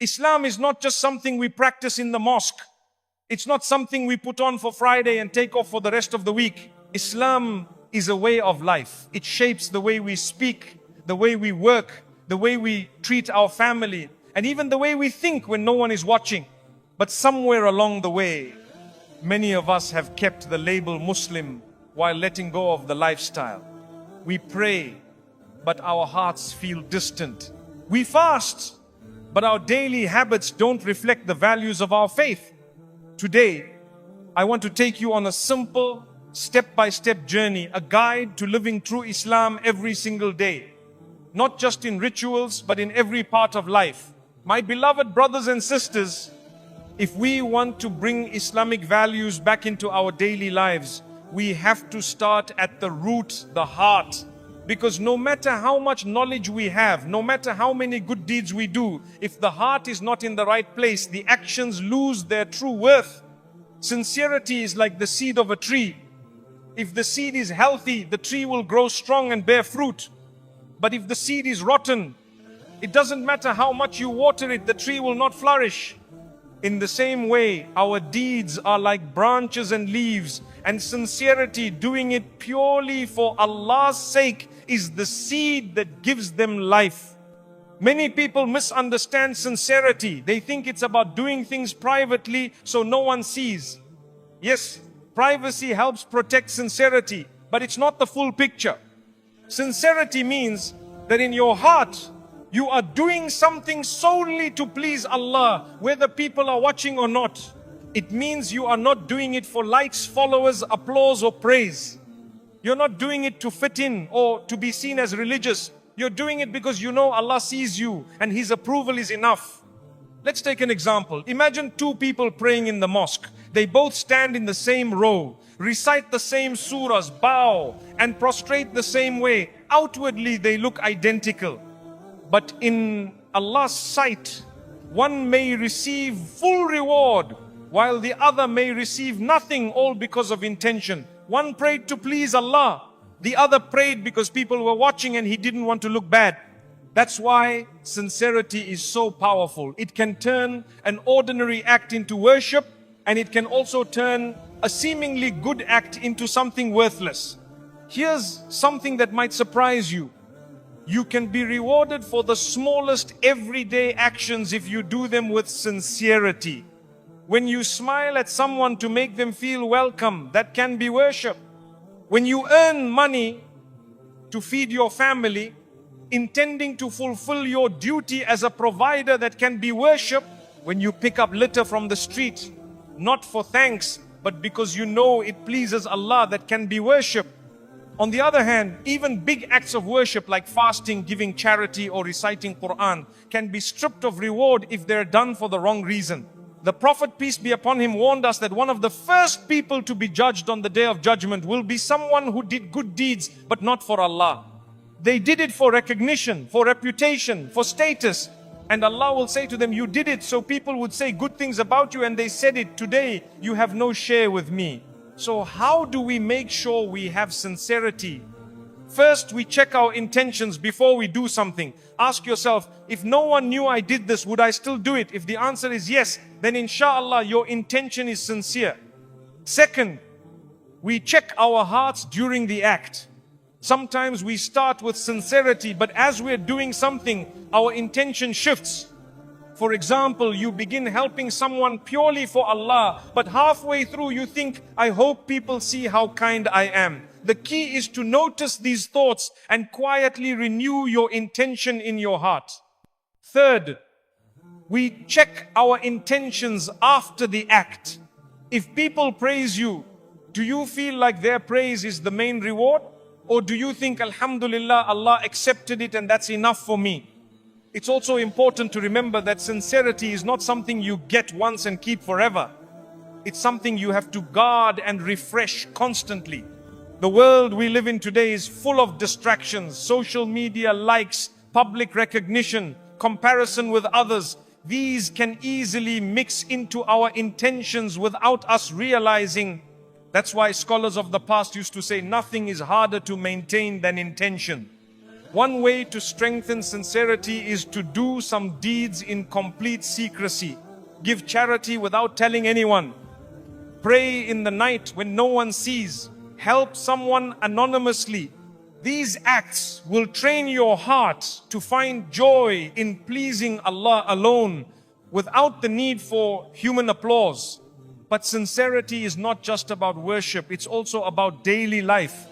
Islam is not just something we practice in the mosque. It's not something we put on for Friday and take off for the rest of the week. Islam is a way of life. It shapes the way we speak, the way we work, the way we treat our family, and even the way we think when no one is watching. But somewhere along the way, many of us have kept the label Muslim while letting go of the lifestyle. We pray, but our hearts feel distant. We fast, but our daily habits don't reflect the values of our faith. Today, I want to take you on a simple, step-by-step journey, a guide to living true Islam every single day. Not just in rituals, but in every part of life. My beloved brothers and sisters, if we want to bring Islamic values back into our daily lives, we have to start at the root, the heart. Because no matter how much knowledge we have, no matter how many good deeds we do, if the heart is not in the right place, the actions lose their true worth. Sincerity is like the seed of a tree. If the seed is healthy, the tree will grow strong and bear fruit. But if the seed is rotten, it doesn't matter how much you water it, the tree will not flourish. In the same way, our deeds are like branches and leaves, and sincerity, doing it purely for Allah's sake, is the seed that gives them life. Many people misunderstand sincerity. They think it's about doing things privately so no one sees. Yes, privacy helps protect sincerity, but it's not the full picture. Sincerity means that in your heart, you are doing something solely to please Allah, whether people are watching or not. It means you are not doing it for likes, followers, applause or praise. You're not doing it to fit in or to be seen as religious. You're doing it because you know Allah sees you and His approval is enough. Let's take an example. Imagine two people praying in the mosque. They both stand in the same row, recite the same surahs, bow and prostrate the same way. Outwardly they look identical. But in Allah's sight, one may receive full reward while the other may receive nothing, all because of intention. One prayed to please Allah. The other prayed because people were watching and he didn't want to look bad. That's why sincerity is so powerful. It can turn an ordinary act into worship, and it can also turn a seemingly good act into something worthless. Here's something that might surprise you. You can be rewarded for the smallest everyday actions if you do them with sincerity. When you smile at someone to make them feel welcome, that can be worship. When you earn money to feed your family, intending to fulfill your duty as a provider, that can be worship. When you pick up litter from the street, not for thanks, but because you know it pleases Allah, that can be worship. On the other hand, even big acts of worship like fasting, giving charity or reciting Qur'an can be stripped of reward if they're done for the wrong reason. The Prophet, peace be upon him, warned us that one of the first people to be judged on the Day of Judgment will be someone who did good deeds but not for Allah. They did it for recognition, for reputation, for status. And Allah will say to them, you did it so people would say good things about you, and they said it. Today you have no share with me. So how do we make sure we have sincerity? First, we check our intentions before we do something. Ask yourself, if no one knew I did this, would I still do it? If the answer is yes, then inshallah your intention is sincere. Second, we check our hearts during the act. Sometimes we start with sincerity, but as we're doing something, our intention shifts. For example, you begin helping someone purely for Allah, but halfway through you think, I hope people see how kind I am. The key is to notice these thoughts and quietly renew your intention in your heart. Third, we check our intentions after the act. If people praise you, do you feel like their praise is the main reward? Or do you think, Alhamdulillah, Allah accepted it and that's enough for me? It's also important to remember that sincerity is not something you get once and keep forever. It's something you have to guard and refresh constantly. The world we live in today is full of distractions, social media, likes, public recognition, comparison with others. These can easily mix into our intentions without us realizing. That's why scholars of the past used to say nothing is harder to maintain than intention. One way to strengthen sincerity is to do some deeds in complete secrecy. Give charity without telling anyone. Pray in the night when no one sees. Help someone anonymously. These acts will train your heart to find joy in pleasing Allah alone without the need for human applause. But sincerity is not just about worship, it's also about daily life.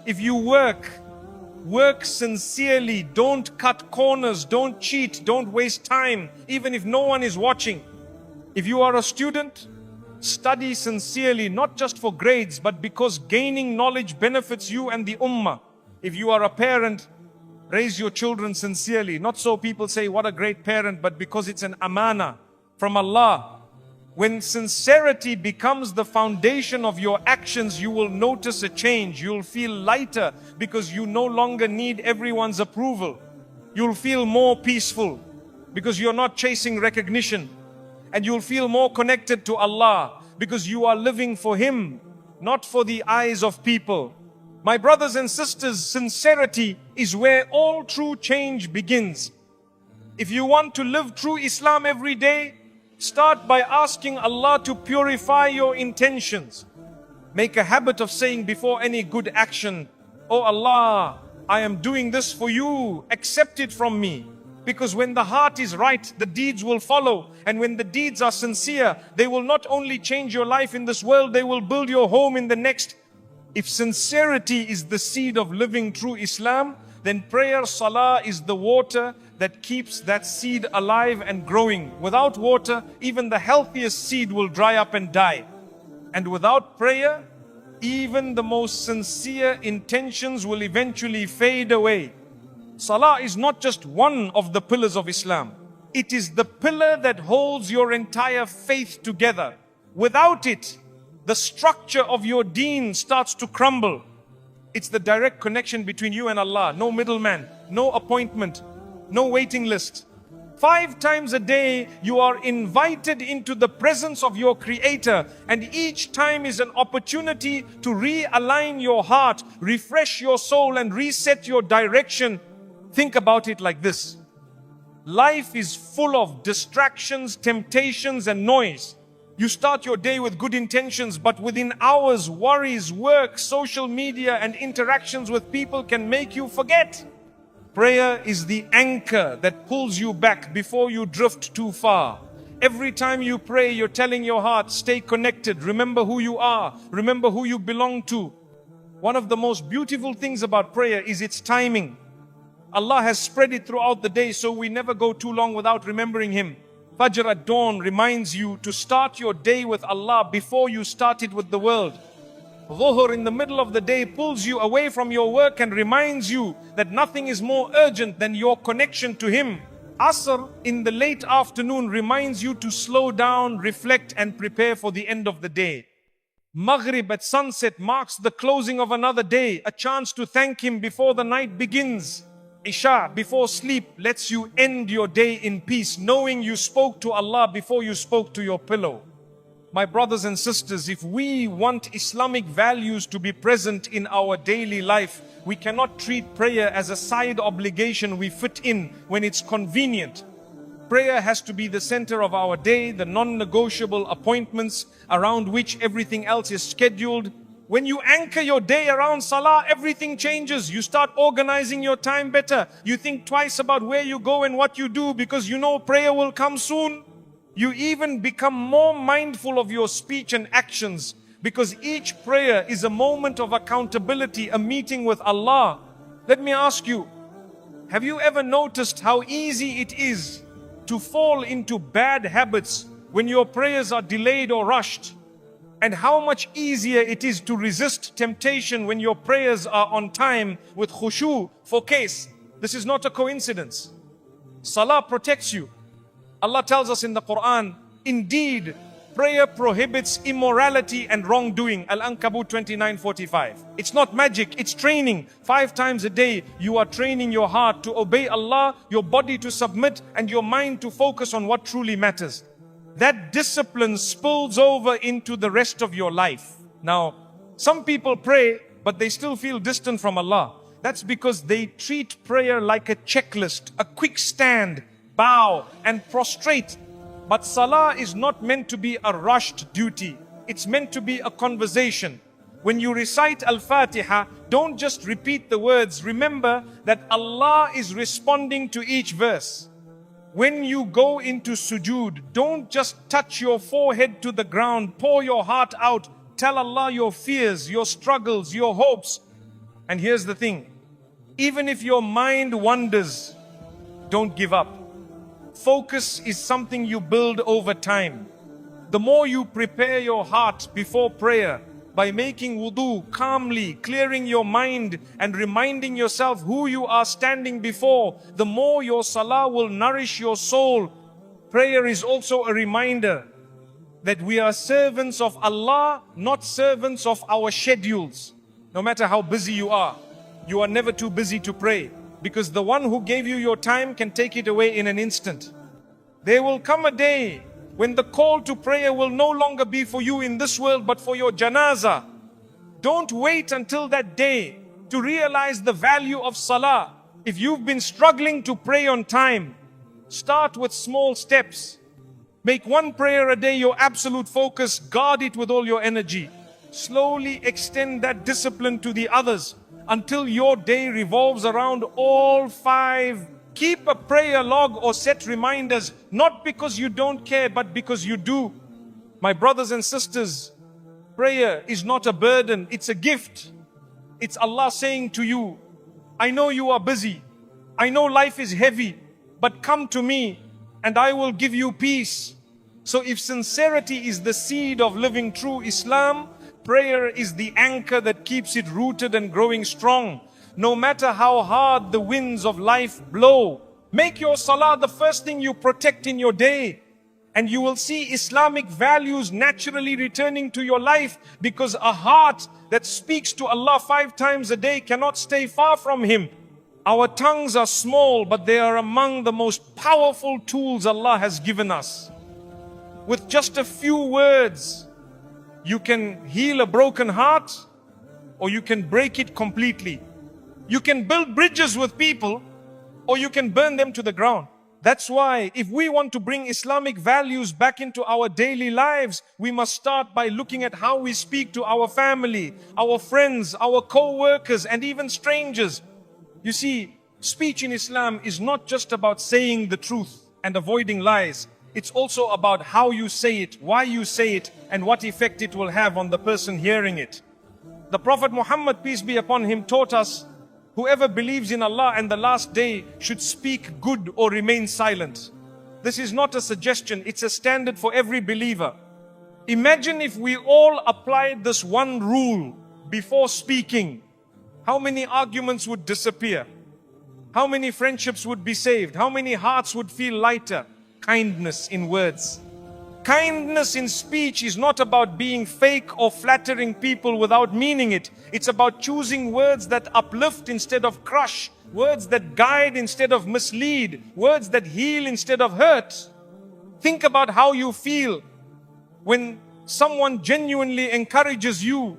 If you work sincerely, don't cut corners, don't cheat, don't waste time, even if no one is watching. If you are a student, study sincerely, not just for grades, but because gaining knowledge benefits you and the ummah. If you are a parent, raise your children sincerely, not so people say, what a great parent, but because it's an amana from Allah. When sincerity becomes the foundation of your actions, you will notice a change. You'll feel lighter because you no longer need everyone's approval. You'll feel more peaceful because you're not chasing recognition. And you'll feel more connected to Allah because you are living for Him, not for the eyes of people. My brothers and sisters, sincerity is where all true change begins. If you want to live true Islam every day, start by asking Allah to purify your intentions. Make a habit of saying before any good action, "Oh Allah, I am doing this for you, accept it from me." Because when the heart is right, the deeds will follow. And when the deeds are sincere, they will not only change your life in this world, they will build your home in the next. If sincerity is the seed of living true Islam, then prayer, salah, is the water that keeps that seed alive and growing. Without water, even the healthiest seed will dry up and die. And without prayer, even the most sincere intentions will eventually fade away. Salah is not just one of the pillars of Islam. It is the pillar that holds your entire faith together. Without it, the structure of your deen starts to crumble. It's the direct connection between you and Allah. No middleman, no appointment, no waiting list. 5 times a day, you are invited into the presence of your Creator, and each time is an opportunity to realign your heart, refresh your soul, and reset your direction. Think about it like this. Life is full of distractions, temptations, and noise. You start your day with good intentions, but within hours, worries, work, social media, and interactions with people can make you forget. Prayer is the anchor that pulls you back before you drift too far. Every time you pray, you're telling your heart, stay connected, remember who you are, remember who you belong to. One of the most beautiful things about prayer is its timing. Allah has spread it throughout the day, so we never go too long without remembering Him. Fajr at dawn reminds you to start your day with Allah before you start it with the world. Dhuhr in the middle of the day pulls you away from your work and reminds you that nothing is more urgent than your connection to Him. Asr in the late afternoon reminds you to slow down, reflect, and prepare for the end of the day. Maghrib at sunset marks the closing of another day, a chance to thank Him before the night begins. Isha before sleep lets you end your day in peace, knowing you spoke to Allah before you spoke to your pillow. My brothers and sisters, if we want Islamic values to be present in our daily life, we cannot treat prayer as a side obligation we fit in when it's convenient. Prayer has to be the center of our day, the non-negotiable appointments around which everything else is scheduled. When you anchor your day around salah, everything changes. You start organizing your time better. You think twice about where you go and what you do because you know prayer will come soon. You even become more mindful of your speech and actions because each prayer is a moment of accountability, a meeting with Allah. Let me ask you, have you ever noticed how easy it is to fall into bad habits when your prayers are delayed or rushed? And how much easier it is to resist temptation when your prayers are on time with khushu, focus. This is not a coincidence. Salah protects you. Allah tells us in the Qur'an, indeed, prayer prohibits immorality and wrongdoing. Al-Ankabut 29:45. It's not magic, it's training. 5 times a day, you are training your heart to obey Allah, your body to submit, and your mind to focus on what truly matters. That discipline spills over into the rest of your life. Now, some people pray, but they still feel distant from Allah. That's because they treat prayer like a checklist, a quick stand, bow and prostrate. But salah is not meant to be a rushed duty. It's meant to be a conversation. When you recite Al-Fatiha, don't just repeat the words. Remember that Allah is responding to each verse. When you go into sujood, don't just touch your forehead to the ground. Pour your heart out. Tell Allah your fears, your struggles, your hopes. And here's the thing. Even if your mind wanders, don't give up. Focus is something you build over time. The more you prepare your heart before prayer, by making wudu calmly, clearing your mind and reminding yourself who you are standing before, the more your salah will nourish your soul. Prayer is also a reminder that we are servants of Allah, not servants of our schedules. No matter how busy you are never too busy to pray, because the one who gave you your time can take it away in an instant. There will come a day when the call to prayer will no longer be for you in this world, but for your janazah. Don't wait until that day to realize the value of salah. If you've been struggling to pray on time, start with small steps. Make one prayer a day your absolute focus. Guard it with all your energy. Slowly extend that discipline to the others until your day revolves around all five. Keep a prayer log or set reminders, not because you don't care, but because you do. My brothers and sisters, prayer is not a burden, it's a gift. It's Allah saying to you, I know you are busy, I know life is heavy, but come to me and I will give you peace. So if sincerity is the seed of living true Islam, prayer is the anchor that keeps it rooted and growing strong. No matter how hard the winds of life blow, make your salah the first thing you protect in your day. And you will see Islamic values naturally returning to your life, because a heart that speaks to Allah 5 times a day cannot stay far from Him. Our tongues are small, but they are among the most powerful tools Allah has given us. With just a few words, you can heal a broken heart, or you can break it completely. You can build bridges with people, or you can burn them to the ground. That's why if we want to bring Islamic values back into our daily lives, we must start by looking at how we speak to our family, our friends, our co-workers, and even strangers. You see, speech in Islam is not just about saying the truth and avoiding lies. It's also about how you say it, why you say it, and what effect it will have on the person hearing it. The Prophet Muhammad, peace be upon him, taught us, whoever believes in Allah and the last day should speak good or remain silent. This is not a suggestion, it's a standard for every believer. Imagine if we all applied this one rule before speaking. How many arguments would disappear? How many friendships would be saved? How many hearts would feel lighter? Kindness in words. Kindness in speech is not about being fake or flattering people without meaning it. It's about choosing words that uplift instead of crush, words that guide instead of mislead, words that heal instead of hurt. Think about how you feel when someone genuinely encourages you.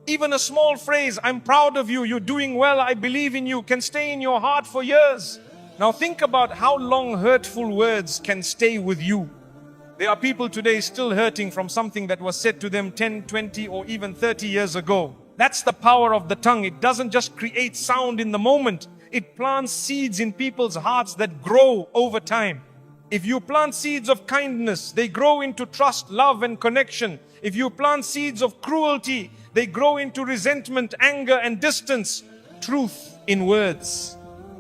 Even a small phrase, I'm proud of you, you're doing well, I believe in you, can stay in your heart for years. Now think about how long hurtful words can stay with you. There are people today still hurting from something that was said to them 10, 20 or even 30 years ago. That's the power of the tongue. It doesn't just create sound in the moment. It plants seeds in people's hearts that grow over time. If you plant seeds of kindness, they grow into trust, love and connection. If you plant seeds of cruelty, they grow into resentment, anger and distance. Truth in words.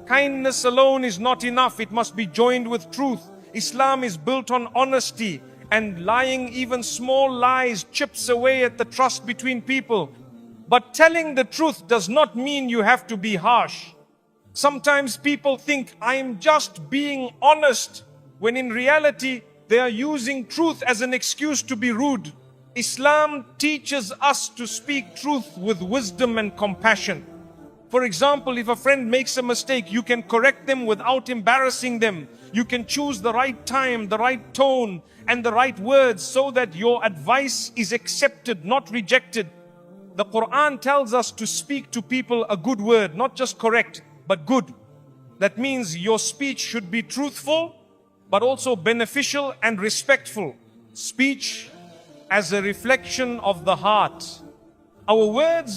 Kindness alone is not enough. It must be joined with truth. Islam is built on honesty, and lying, even small lies, chips away at the trust between people. But telling the truth does not mean you have to be harsh. Sometimes people think, I'm just being honest, when in reality, they are using truth as an excuse to be rude. Islam teaches us to speak truth with wisdom and compassion. For example, if a friend makes a mistake, you can correct them without embarrassing them. You can choose the right time, the right tone, and the right words so that your advice is accepted, not rejected. The Qur'an tells us to speak to people a good word, not just correct, but good. That means your speech should be truthful, but also beneficial and respectful. Speech as a reflection of the heart. Our words